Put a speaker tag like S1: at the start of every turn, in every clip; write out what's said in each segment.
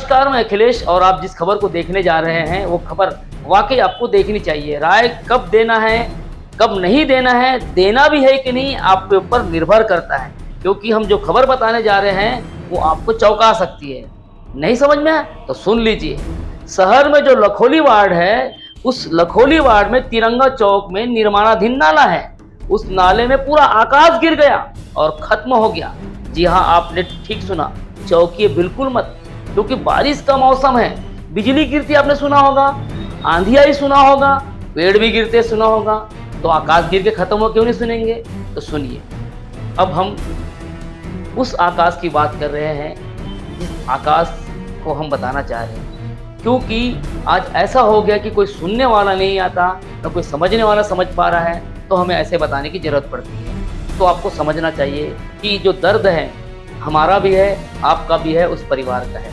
S1: नमस्कार, मैं अखिलेश और आप जिस खबर को देखने जा रहे हैं वो खबर वाकई आपको देखनी चाहिए। राय कब देना है, कब नहीं देना है, देना भी है कि नहीं, आपके ऊपर निर्भर करता है, क्योंकि हम जो खबर बताने जा रहे हैं वो आपको चौंका सकती है। नहीं समझ में आया तो सुन लीजिए। शहर में जो लखोली वार्ड है, उस लखोली वार्ड में तिरंगा चौक में निर्माणाधीन नाला है। उस नाले में पूरा आकाश गिर गया और खत्म हो गया। जी हाँ, आपने ठीक सुना, चौंकिए बिल्कुल मत, क्योंकि बारिश का मौसम है। बिजली गिरती आपने सुना होगा, आंधी आई सुना होगा, पेड़ भी गिरते सुना होगा, तो आकाश गिर के खत्म हो क्यों नहीं सुनेंगे। तो सुनिए, अब हम उस आकाश की बात कर रहे हैं जिस आकाश को हम बताना चाह रहे हैं, क्योंकि आज ऐसा हो गया कि कोई सुनने वाला नहीं आता, न कोई समझने वाला समझ पा रहा है, तो हमें ऐसे बताने की ज़रूरत पड़ती है। तो आपको समझना चाहिए कि जो दर्द है हमारा भी है, आपका भी है, उस परिवार का है।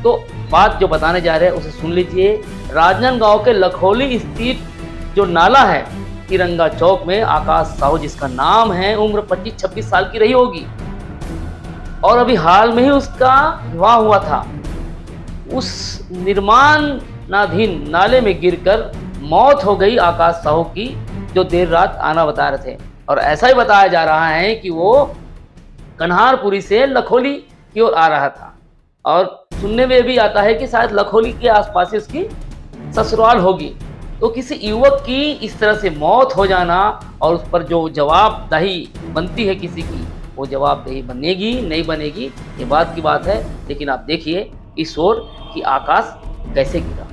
S1: तो बात जो बताने जा रहे हैं उसे सुन लीजिए। राजनांदगांव के लखोली स्थित जो नाला है तिरंगा चौक में, आकाश साहू जिसका नाम है, उम्र 25-26 साल की रही होगी और अभी हाल में ही उसका विवाह हुआ था। उस निर्माणाधीन नाले में गिरकर मौत हो गई आकाश साहू की, जो देर रात आना बता रहे थे। और ऐसा ही बताया जा रहा है कि वो कन्हारपुरी से लखोली की ओर आ रहा था, और सुनने में भी आता है कि शायद लखोली के आसपास ही उसकी ससुराल होगी। तो किसी युवक की इस तरह से मौत हो जाना और उस पर जो जवाबदेही बनती है किसी की, वो जवाबदेही बनेगी नहीं बनेगी ये बात की बात है। लेकिन आप देखिए इस ओर कि आकाश कैसे गिरा।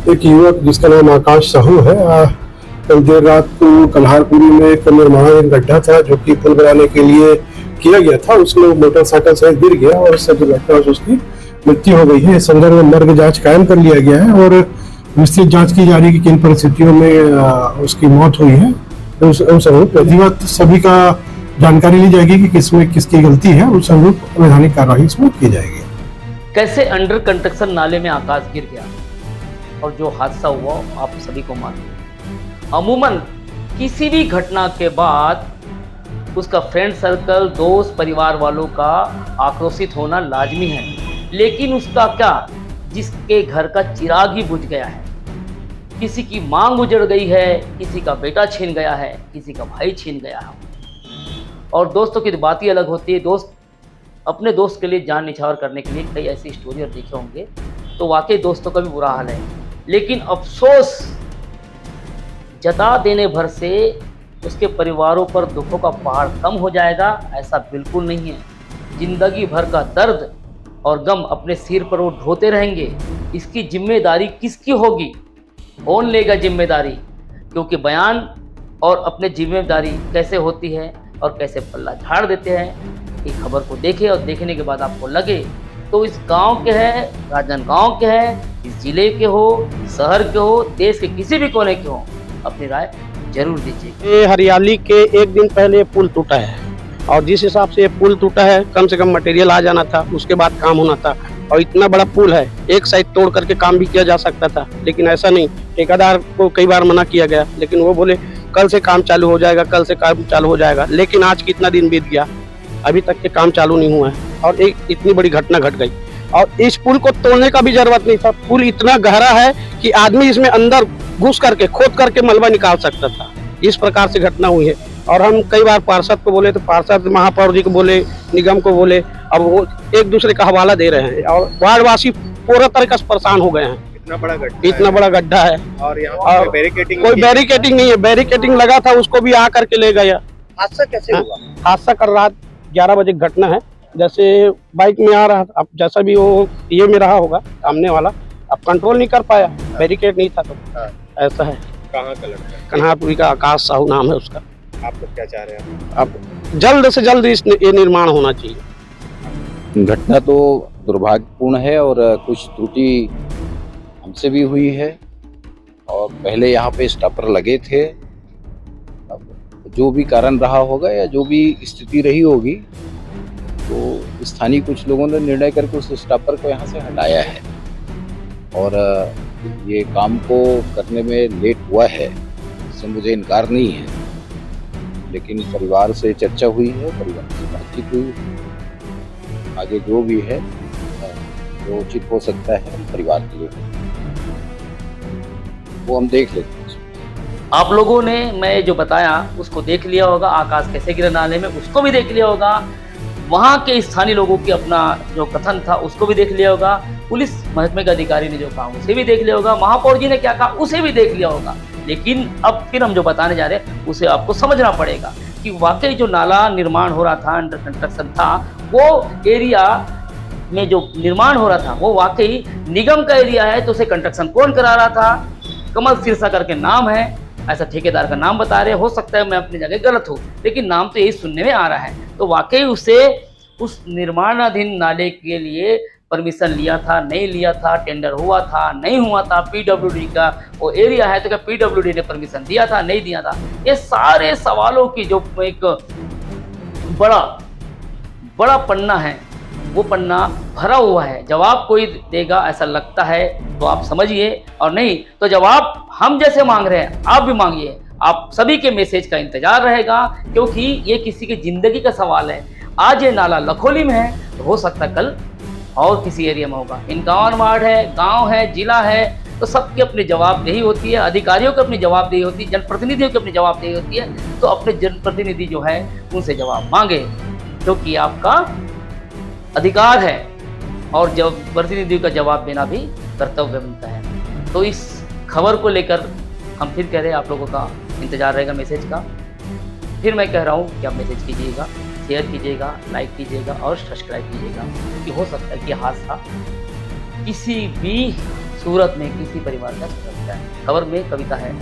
S2: एक युवक जिसका नाम आकाश साहू है, कल देर रात को कन्हारपुरी में एक निर्माणाधीन गड्ढा था जो कि पुल बनाने के लिए किया गया था, उसमें मोटरसाइकिल से गिर गया और उससे दुर्घटना से उसकी मृत्यु हो गई है। इस संदर्भ में मर्ग जांच कायम कर लिया गया है और विस्तृत जांच की जा रही है कि किन परिस्थितियों में उसकी मौत हुई है। उस अनुरूप अधिवत सभी का जानकारी ली जाएगी कि किसमें किसकी गलती है, उस अनुरूप वैधानिक कार्रवाई इसमें की जाएगी।
S1: कैसे अंडर कंस्ट्रक्शन नाले में आकाश गिर गया और जो हादसा हुआ आप सभी को मालूम है। अमूमन किसी भी घटना के बाद उसका फ्रेंड सर्कल, दोस्त, परिवार वालों का आक्रोशित होना लाजमी है, लेकिन उसका क्या, जिसके घर का चिराग ही बुझ गया है। किसी की मांग उजड़ गई है, किसी का बेटा छीन गया है, किसी का भाई छीन गया है। और दोस्तों की बात ही अलग होती है। दोस्त अपने दोस्त के लिए जान निछावर करने के लिए कई ऐसी स्टोरी और देखे होंगे, तो वाकई दोस्तों का भी बुरा हाल है। लेकिन अफसोस जता देने भर से उसके परिवारों पर दुखों का पहाड़ कम हो जाएगा, ऐसा बिल्कुल नहीं है। जिंदगी भर का दर्द और गम अपने सिर पर वो ढोते रहेंगे। इसकी जिम्मेदारी किसकी होगी, कौन लेगा जिम्मेदारी, क्योंकि बयान और अपने जिम्मेदारी कैसे होती है और कैसे पल्ला झाड़ देते हैं। ये खबर को देखें और देखने के बाद आपको लगे तो इस गांव के हैं, राजनांदगांव के हैं, इस जिले के हो, शहर के हो, देश के किसी भी कोने के हो, अपनी राय जरूर दीजिए।
S3: ये हरियाली के एक दिन पहले पुल टूटा है और जिस हिसाब से ये पुल टूटा है, कम से कम मटेरियल आ जाना था, उसके बाद काम होना था। और इतना बड़ा पुल है, एक साइड तोड़ करके काम भी किया जा सकता था, लेकिन ऐसा नहीं। ठेकेदार को कई बार मना किया गया, लेकिन वो बोले कल से काम चालू हो जाएगा, कल से काम चालू हो जाएगा। लेकिन आज कितना दिन बीत गया, अभी तक के काम चालू नहीं हुआ है और एक इतनी बड़ी घटना घट गई। और इस पुल को तोड़ने का भी जरूरत नहीं था। पुल इतना गहरा है कि आदमी इसमें अंदर घुस करके, खोद करके मलबा निकाल सकता था। इस प्रकार से घटना हुई है। और हम कई बार पार्षद को बोले तो पार्षद महापौर जी को बोले, निगम को बोले, अब वो एक दूसरे का हवाला दे रहे हैं और वार्डवासी पूरा तरीके से परेशान हो गए हैं। इतना बड़ा गड्ढा है और यहाँ कोई बैरिकेटिंग नहीं है। बैरिकेटिंग लगा था, उसको भी आ करके ले गया।
S4: हादसा कैसे हुआ?
S3: हादसा कल रात 11 बजे घटना है। जैसे बाइक में आ रहा था, अब जैसा भी वो ये में रहा होगा सामने वाला, अब कंट्रोल नहीं कर पाया, बैरिकेड नहीं था तो ऐसा है।
S4: कहाँ का लड़का?
S3: कन्हारपुरी का आकाश साहू नाम है उसका।
S4: आप लोग क्या चाह रहे हैं?
S3: अब जल्द से जल्द ये निर्माण होना चाहिए।
S5: घटना तो दुर्भाग्यपूर्ण है और कुछ त्रुटि हमसे भी हुई है और पहले यहाँ पे स्टॉपर लगे थे। अब जो भी कारण रहा होगा या जो भी स्थिति रही होगी, तो स्थानीय कुछ लोगों ने निर्णय करके उस स्टॉपर को यहाँ से हटाया है और ये काम को करने में लेट हुआ है, इससे मुझे इनकार नहीं है, लेकिन परिवार से चर्चा हुई है, परिवार से बातचीत हुई है, आगे जो भी है जो उचित हो सकता है परिवार के लिए वो हम देख लेते हैं।
S1: आप लोगों ने मैं जो बताया उसको देख लिया होगा, आकाश कैसे गिरा नाले में उसको भी देख लिया होगा, वहाँ के स्थानीय लोगों की अपना जो कथन था उसको भी देख लिया होगा, पुलिस महकमे के अधिकारी ने जो कहा उसे भी देख लिया होगा, महापौर जी ने क्या कहा उसे भी देख लिया होगा। लेकिन अब फिर हम जो बताने जा रहे हैं उसे आपको समझना पड़ेगा कि वाकई जो नाला निर्माण हो रहा था, अंडर कंस्ट्रक्शन था, वो एरिया में जो निर्माण हो रहा था वो वाकई निगम का एरिया है, तो उसे कंस्ट्रक्शन कौन करा रहा था? कमल सिरसा करके नाम है, ऐसा ठेकेदार का नाम बता रहे, हो सकता है मैं अपनी जगह गलत हूँ, लेकिन नाम तो यही सुनने में आ रहा है। तो वाकई उसे उस निर्माणाधीन नाले के लिए परमिशन लिया था, नहीं लिया था, टेंडर हुआ था, नहीं हुआ था, पीडब्ल्यूडी का वो एरिया है तो क्या पीडब्ल्यूडी ने परमिशन दिया था, नहीं दिया था? ये सारे सवालों की जो एक बड़ा पन्ना है वो पन्ना भरा हुआ है। जवाब कोई देगा ऐसा लगता है तो आप समझिए, और नहीं तो जवाब हम जैसे मांग रहे हैं आप भी मांगिए। आप सभी के मैसेज का इंतजार रहेगा, क्योंकि ये किसी की जिंदगी का सवाल है। आज ये नाला लखोली में है तो हो सकता है कल और किसी एरिया में होगा। इनकावन वार्ड है, गांव है, जिला है, तो सबकी अपनी जवाबदेही होती है, अधिकारियों की अपनी जवाबदेही होती है, जनप्रतिनिधियों की अपनी जवाबदेही होती है। तो अपने जनप्रतिनिधि जो है उनसे जवाब मांगे, क्योंकि आपका अधिकार है और जब प्रतिनिधियों का जवाब देना भी कर्तव्य बनता है। तो इस खबर को लेकर हम फिर कह रहे हैं आप लोगों का इंतजार रहेगा मैसेज का। फिर मैं कह रहा हूँ कि आप मैसेज कीजिएगा, शेयर कीजिएगा, लाइक कीजिएगा और सब्सक्राइब कीजिएगा, कि हो सकता है कि हादसा किसी भी सूरत में किसी परिवार का हो सकता है। खबर में कविता है।